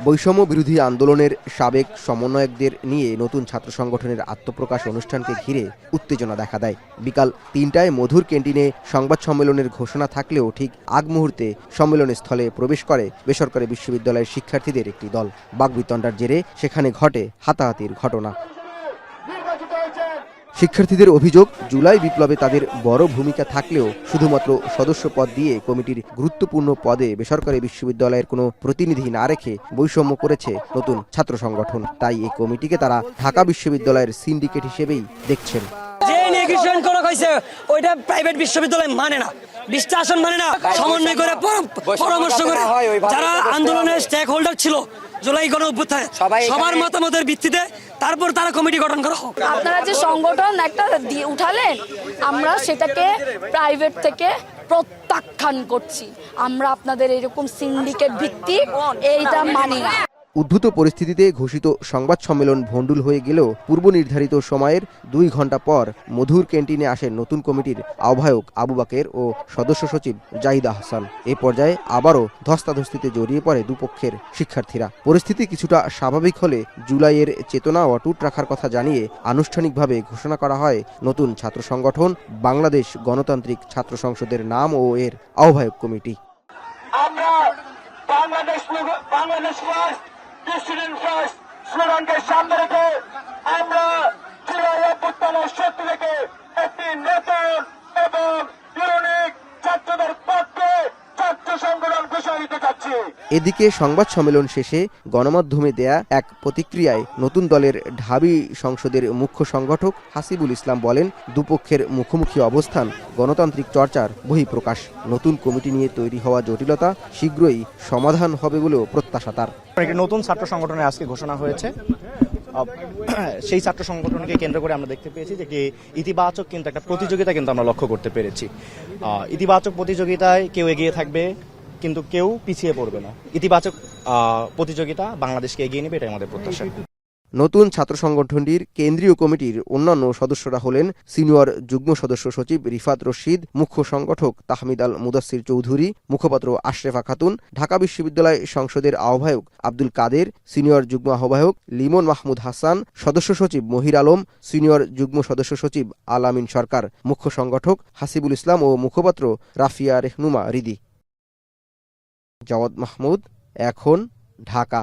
বৈষম্য বিরোধী আন্দোলনের সাবেক সমন্বয়কদের নিয়ে নতুন ছাত্র সংগঠনের আত্মপ্রকাশ অনুষ্ঠানকে ঘিরে উত্তেজনা দেখা দেয়। বিকাল ৩টায় মধুর ক্যান্টিনে সংবাদ সম্মেলনের ঘোষণা থাকলেও ঠিক আগ মুহূর্তে সম্মেলন স্থলে প্রবেশ করে বেসরকারি বিশ্ববিদ্যালয়ের শিক্ষার্থীদের একটি দল। বাকবিতণ্ডার জেরে সেখানে ঘটে হাতাহাতির ঘটনা। শিক্ষার্থীদের অভিযোগ, জুলাই বিপ্লবে তাদের বড় ভূমিকা থাকলেও শুধুমাত্র সদস্য পদ দিয়ে কমিটির গুরুত্বপূর্ণ পদে বেসরকারি বিশ্ববিদ্যালয়ের কোনো প্রতিনিধি না রেখে বৈষম্য করেছে নতুন ছাত্র সংগঠন। তাই এই কমিটিকে তারা ঢাকা বিশ্ববিদ্যালয়ের সিন্ডিকেট হিসেবেই দেখছেন। যে নেগোশিয়েশন করা হয়েছে ওইটা প্রাইভেট বিশ্ববিদ্যালয় মানে না, বিশ্লেষণ মানে না, সমন্বয় করে পরামর্শ করে যারা আন্দোলনের স্টেক হোল্ডার ছিল জুলাই গণ অভ্যুত্থানে সবার মতামতের ভিত্তিতে তারপর তারা কমিটি গঠন করা হোক। আপনারা যে সংগঠন একটা উঠালেন, আমরা সেটাকে প্রাইভেট থেকে প্রত্যাখ্যান করছি। আমরা আপনাদের এরকম সিন্ডিকেট ভিত্তিক এইটা মানি না। উদ্ভূত পরিস্থিতিতে ঘোষিত সংবাদ সম্মেলন ভণ্ডুল হয়ে গেলেও পূর্ব নির্ধারিত সময়ের 2 ঘণ্টা পর মধুর ক্যান্টিনে আসেন নতুন কমিটির আহ্বায়ক আবু বাকের ও সদস্য সচিব জাহিদা হাসান। এ পর্যায়ে আবারও ধস্তাধস্তিতে জড়িয়ে পড়ে দুপক্ষের শিক্ষার্থীরা। পরিস্থিতি কিছুটা স্বাভাবিক হলে জুলাইয়ের চেতনা অটুট রাখার কথা জানিয়ে আনুষ্ঠানিকভাবে ঘোষণা করা হয় নতুন ছাত্র সংগঠন বাংলাদেশ গণতান্ত্রিক ছাত্র সংসদের নাম ও এর আহ্বায়ক কমিটি। আমরা বাংলাদেশ স্টুডেন্ট ফার্স্ট স্লোগানকে সামনে রেখে আমরা জুলাই অভ্যুত্থানের শক্তি থেকে একটি নতুন এবং ইউনিক ছাত্রদের পক্ষে ছাত্র সংগঠন ঘোষণা দিতে চাচ্ছি। এদিকে সংবাদ সম্মেলন শেষে গণমাধ্যমে দেয়া এক প্রতিক্রিয়ায় নতুন দলের ঢাবি সংসদের মুখ্য সংগঠক হাসিবুল ইসলাম বলেন, দুপক্ষের মুখোমুখি অবস্থান গণতান্ত্রিক চর্চার বহিঃপ্রকাশ। নতুন কমিটি নিয়ে তৈরি হওয়া জটিলতা শীঘ্রই সমাধান হবে বলেও প্রত্যাশা তার। একটি নতুন ছাত্র সংগঠনের আজকে ঘোষণা হয়েছে। সেই ছাত্র সংগঠনকে কেন্দ্র করে আমরা দেখতে পেয়েছি যে একটি ইতিবাচক কিন্তু একটা প্রতিযোগিতা কিন্তু আমরা লক্ষ্য করতে পেরেছি। ইতিবাচক প্রতিযোগিতায় কেউ এগিয়ে থাকবে কিন্তু কেউ পিছিয়ে পড়বে না। ইতিবাচক প্রতিযোগিতা বাংলাদেশকে এগিয়ে নেবে, এটাই আমাদের প্রত্যাশা। নতুন ছাত্র সংগঠনটির কেন্দ্রীয় কমিটির অন্যান্য সদস্যরা হলেন সিনিয়র যুগ্ম সদস্য সচিব রিফাত রশিদ, মুখ্য সংগঠক তাহমিদ আল মুদাসসির চৌধুরী, মুখপাত্র আশরেফা খাতুন, ঢাকা বিশ্ববিদ্যালয় সংসদের আহ্বায়ক আব্দুল কাদের, সিনিয়র যুগ্ম আহ্বায়ক লিমন মাহমুদ হাসান, সদস্য সচিব মহির আলম, সিনিয়র যুগ্ম সদস্য সচিব আল আমিন সরকার, মুখ্য সংগঠক হাসিবুল ইসলাম ও মুখপাত্র রাফিয়া রেহনুমা রিদি। জাওয়াদ মাহমুদ, এখন, ঢাকা।